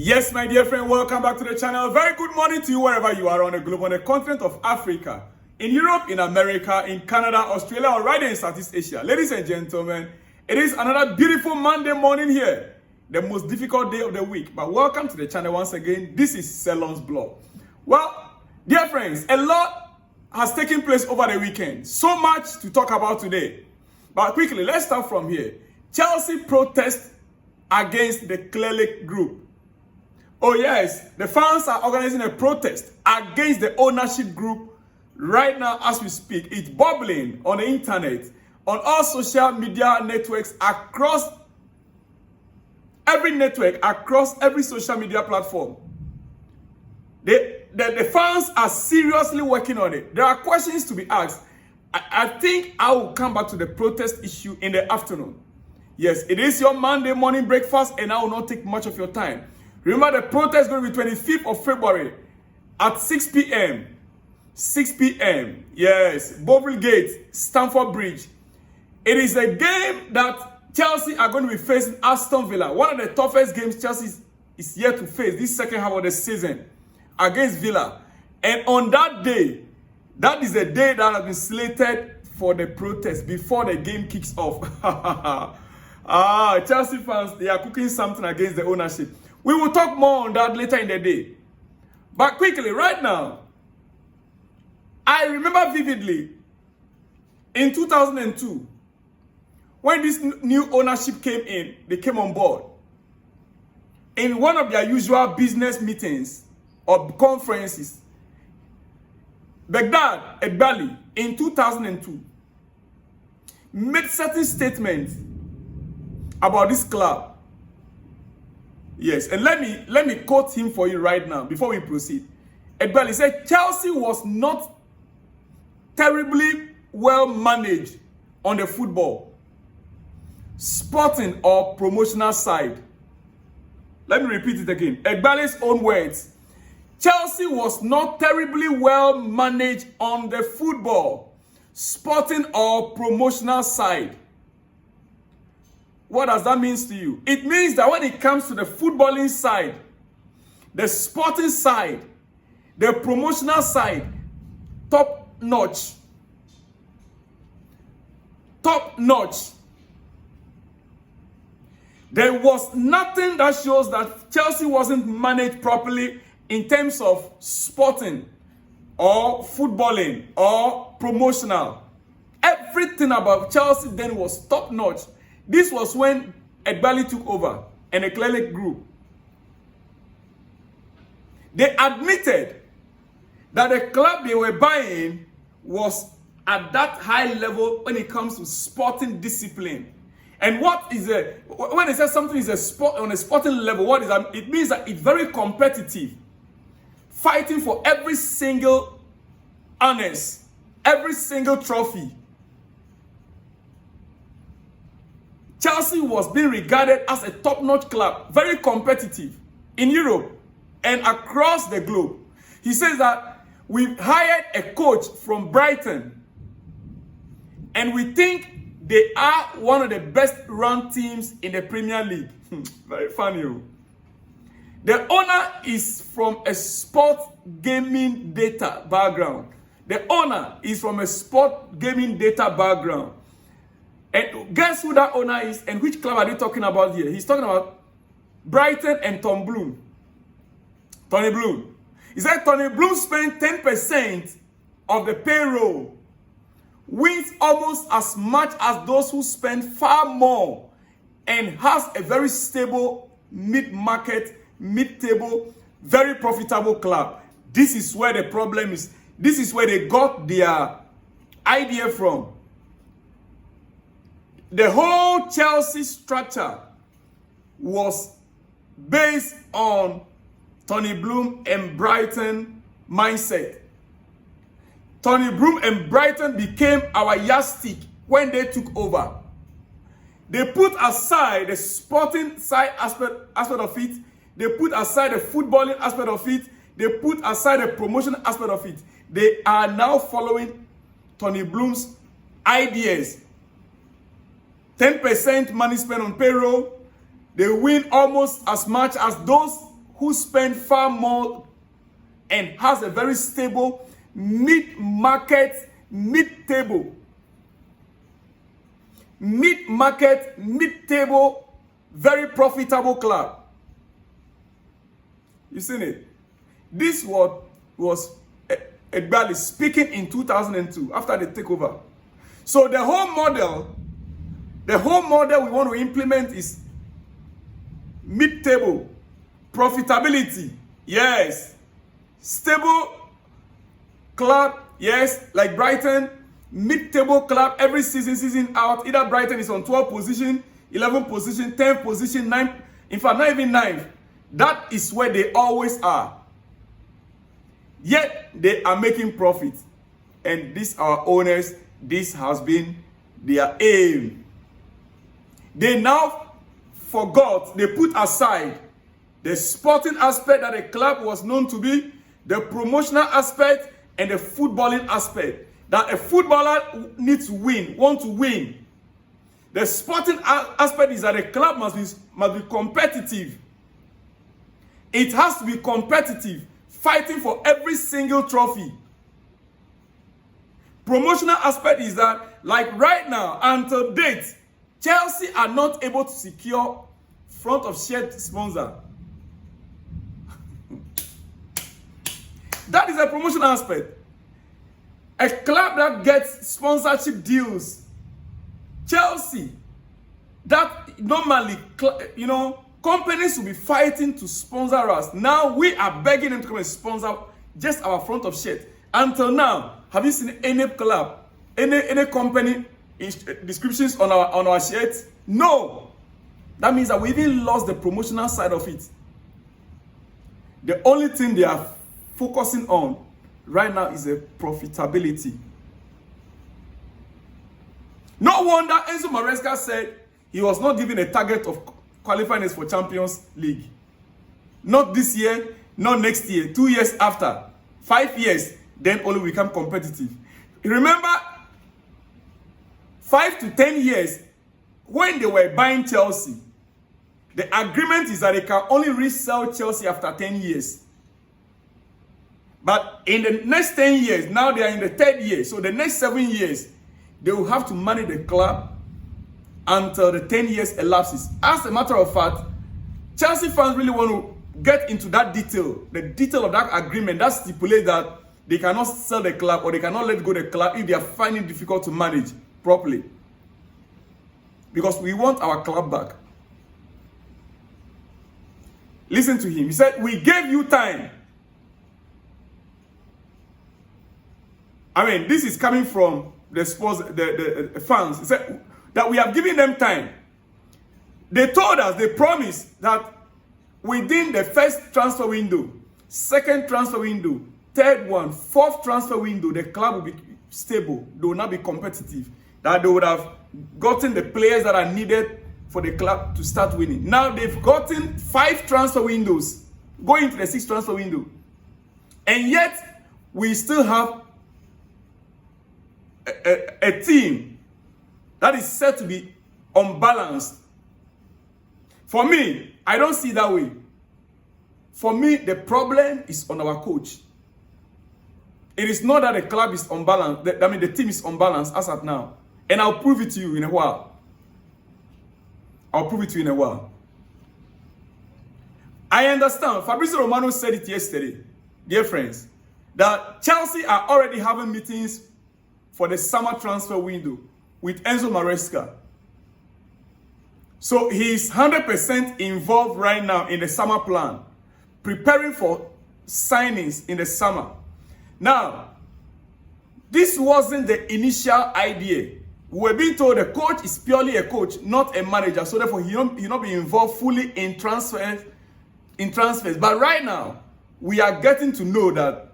Yes, my dear friend, welcome back to the channel. Very good morning to you wherever you are on the globe, on the continent of Africa, in Europe, in America, in Canada, Australia, or right in Southeast Asia. Ladies and gentlemen, it is another beautiful Monday morning here, the most difficult day of the week. But welcome to the channel once again. This is Ceylon's blog. Well, dear friends, a lot has taken place over the weekend. So much to talk about today. But quickly, let's start from here. Chelsea protest against the Cleric group. Oh yes, the fans are organizing a protest against the ownership group right now as we speak. It's bubbling on the internet, on all social media networks across every network, across every social media platform. The fans are seriously working on it. There are questions to be asked. I think I will come back to the protest issue in the afternoon. Yes, it is your Monday morning breakfast and I will not take much of your time. Remember, the protest is going to be 25th of February at 6 p.m. 6 p.m. Yes, Bovril Gate, Stamford Bridge. It is a game that Chelsea are going to be facing Aston Villa. One of the toughest games Chelsea is yet to face this second half of the season against Villa. And on that day, that is the day that has been slated for the protest before the game kicks off. Chelsea fans, they are cooking something against the ownership. We will talk more on that later in the day. But quickly, right now, I remember vividly in 2002, when this new ownership came in, they came on board. In one of their usual business meetings or conferences, Baghdad Egbali in 2002 made certain statements about this club. Yes, and let me quote him for you right now before we proceed. Egbali said Chelsea was not terribly well managed on the football, sporting or promotional side. Let me repeat it again. Egbali's own words. Chelsea was not terribly well managed on the football, sporting or promotional side. What does that mean to you? It means that when it comes to the footballing side, the sporting side, the promotional side, top notch. Top notch. There was nothing that shows that Chelsea wasn't managed properly in terms of sporting or footballing or promotional. Everything about Chelsea then was top notch. This was when Egbali took over and the Cleric group. They admitted that the club they were buying was at that high level when it comes to sporting discipline. And what is when they say something is a sport on a sporting level, what is that? It means that it's very competitive, fighting for every single honors, every single trophy. Chelsea was being regarded as a top-notch club, very competitive in Europe and across the globe. He says that we hired a coach from Brighton and we think they are one of the best-run teams in the Premier League. Very funny. The owner is from a sport gaming data background. The owner is from a sport gaming data background. And guess who that owner is and which club are they talking about here? He's talking about Brighton and Tony Bloom. Tony Bloom. He said Tony Bloom spent 10% of the payroll, wins almost as much as those who spend far more, and has a very stable mid-market, mid-table, very profitable club. This is where the problem is. This is where they got their idea from. The whole Chelsea structure was based on Tony Bloom and Brighton mindset. Tony Bloom and Brighton became our yardstick when they took over. They put aside the sporting side aspect of it. They put aside the footballing aspect of it. They put aside the promotion aspect of it. They are now following Tony Bloom's ideas. 10% money spent on payroll. They win almost as much as those who spend far more and has a very stable mid-market, mid-table, mid-table, very profitable club. You seen it? This was Egbali speaking in 2002 after the takeover. So the whole model we want to implement is mid-table, profitability, yes, stable club, yes, like Brighton, mid-table club every season out. Either Brighton is on 12th position, 11th position, 10th position, 9th, in fact, not even 9th. That is where they always are. Yet they are making profit. And these are owners, this has been their aim. They now forgot, they put aside the sporting aspect that the club was known to be, the promotional aspect, and the footballing aspect. That a footballer needs to win, want to win. The sporting aspect is that the club must be competitive. It has to be competitive, fighting for every single trophy. Promotional aspect is that, like right now, until date, Chelsea are not able to secure front of shirt sponsor. That is a promotional aspect. A club that gets sponsorship deals, Chelsea, that normally, companies will be fighting to sponsor us. Now we are begging them to come and sponsor just our front of shirt. Until now, have you seen any club, any company descriptions on our shirts? No. That means that we even lost the promotional side of it. The only thing they are focusing on right now is the profitability. No wonder Enzo Maresca said he was not given a target of qualifying us for Champions League. Not this year, not next year, 2 years after, 5 years, then only we become competitive. Remember, 5 to 10 years, when they were buying Chelsea, the agreement is that they can only resell Chelsea after 10 years. But in the next 10 years, now they are in the 3rd year, so the next 7 years, they will have to manage the club until the 10 years elapses. As a matter of fact, Chelsea fans really want to get into that detail, the detail of that agreement that stipulates that they cannot sell the club or they cannot let go the club if they are finding it difficult to manage properly. Because we want our club back. Listen to him. He said, we gave you time. I mean, this is coming from the fans. He said that we have given them time. They told us, they promised that within the first transfer window, second transfer window, third one, fourth transfer window, the club will be stable. They will not be competitive. That they would have gotten the players that are needed for the club to start winning. Now they've gotten 5 transfer windows, going into the 6th transfer window. And yet, we still have a team that is said to be unbalanced. For me, I don't see it that way. For me, the problem is on our coach. It is not that the club is unbalanced. The team is unbalanced as at now. And I'll prove it to you in a while. I understand. Fabrizio Romano said it yesterday, dear friends, that Chelsea are already having meetings for the summer transfer window with Enzo Maresca. So he is 100% involved right now in the summer plan, preparing for signings in the summer. Now, this wasn't the initial idea. We were being told the coach is purely a coach, not a manager. So therefore, he'll not be involved fully in transfers. But right now, we are getting to know that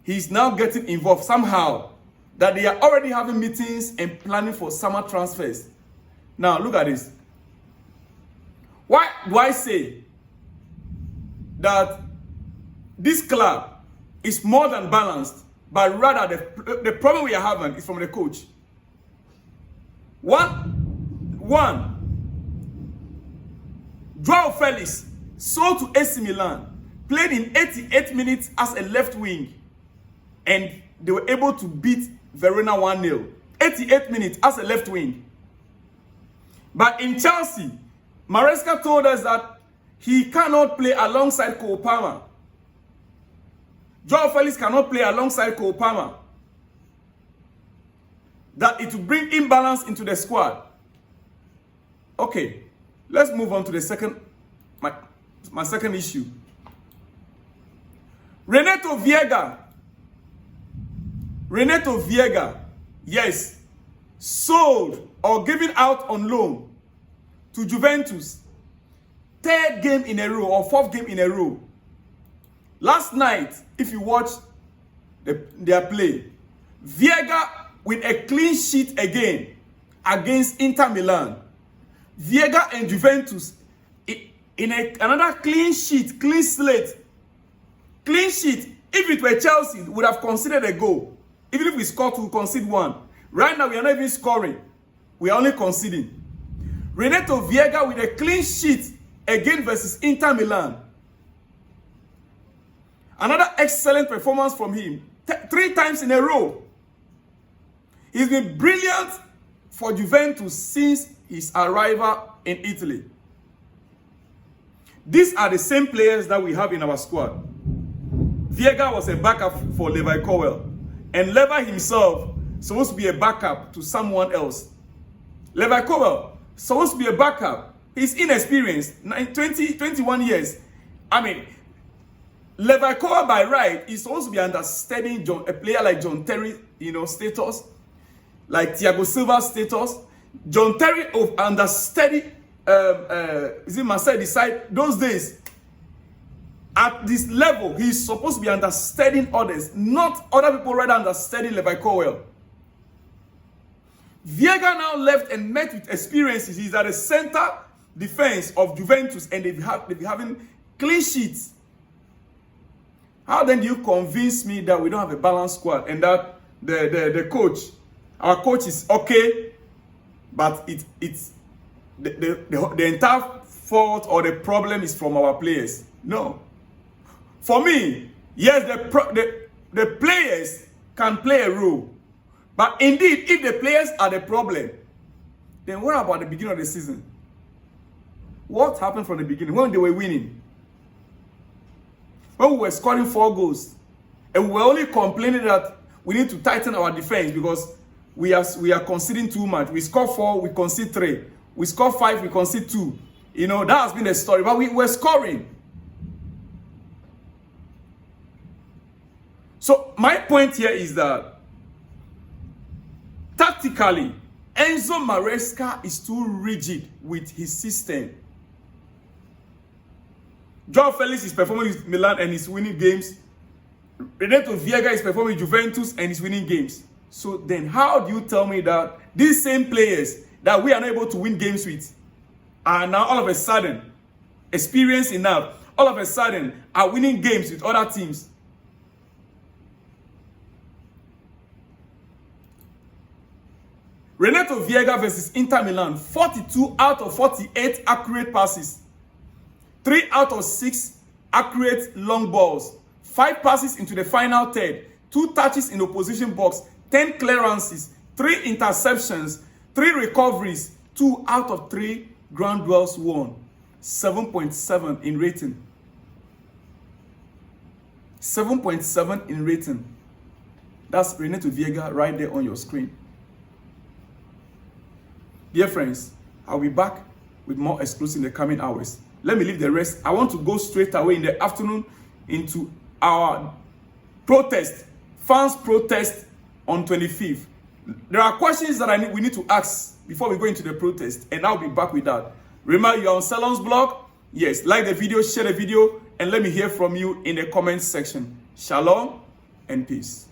he's now getting involved somehow. That they are already having meetings and planning for summer transfers. Now, look at this. Why do I say that this club is more than balanced, but rather the problem we are having is from the coach? One, Joao Felix sold to AC Milan. played in 88 minutes as a left wing, and they were able to beat Verona 1-0. 88 minutes as a left wing. But in Chelsea, Maresca told us that he cannot play alongside Cole Palmer. Joao Felix cannot play alongside Cole Palmer. That it will bring imbalance into the squad. Okay, let's move on to the second, my second issue. Renato Viega, yes, sold or given out on loan to Juventus. Third game in a row or fourth game in a row. Last night, if you watch their play, Viega with a clean sheet again against Inter Milan. Viega and Juventus in another clean sheet, clean slate. Clean sheet. If it were Chelsea, we would have considered a goal. Even if we scored, we concede one. Right now, we are not even scoring. We are only conceding. Renato Viega with a clean sheet again versus Inter Milan. Another excellent performance from him. 3 times in a row. He's been brilliant for Juventus since his arrival in Italy. These are the same players that we have in our squad. Viega was a backup for Levi Cowell. And Levi himself supposed to be a backup to someone else. Levi Cowell supposed to be a backup. He's inexperienced. 21 years. I mean, Levi Cowell by right is supposed to be understudying a player like John Terry, status. Like Thiago Silva's status. John Terry of understudy, is it Marseille decide those days? At this level, he's supposed to be understudying others, not other people rather understudying Levi Cowell. Viega now left and met with experiences. He's at the center defense of Juventus, and they've been having clean sheets. How then do you convince me that we don't have a balanced squad and that the coach, our coach is okay, but it's the entire fault or the problem is from our players? No. For me, yes, the players can play a role. But indeed, if the players are the problem, then what about the beginning of the season? What happened from the beginning when they were winning? When we were scoring 4 goals, and we were only complaining that we need to tighten our defense because we are conceding too much. We score 4, we concede 3. We score 5, we concede 2. That has been the story. But we were scoring. So my point here is that tactically, Enzo Maresca is too rigid with his system. Joao Felix is performing with Milan and is winning games. Renato Viega is performing with Juventus and is winning games. So then how do you tell me that these same players that we are not able to win games with are now all of a sudden experienced enough, all of a sudden are winning games with other teams? Renato Viega versus Inter Milan, 42 out of 48 accurate passes. 3 out of 6 accurate long balls. 5 passes into the final third. 2 touches in opposition box. 10 clearances. 3 interceptions. 3 recoveries. 2 out of 3 ground duels won. 7.7 in rating. 7.7 in rating. That's Renato Viega right there on your screen. Dear friends, I'll be back with more exclusive in the coming hours. Let me leave the rest. I want to go straight away in the afternoon into our protest, fans protest on 25th. There are questions that we need to ask before we go into the protest, and I'll be back with that. Remember, you're on Salon's blog? Yes, like the video, share the video, and let me hear from you in the comments section. Shalom and peace.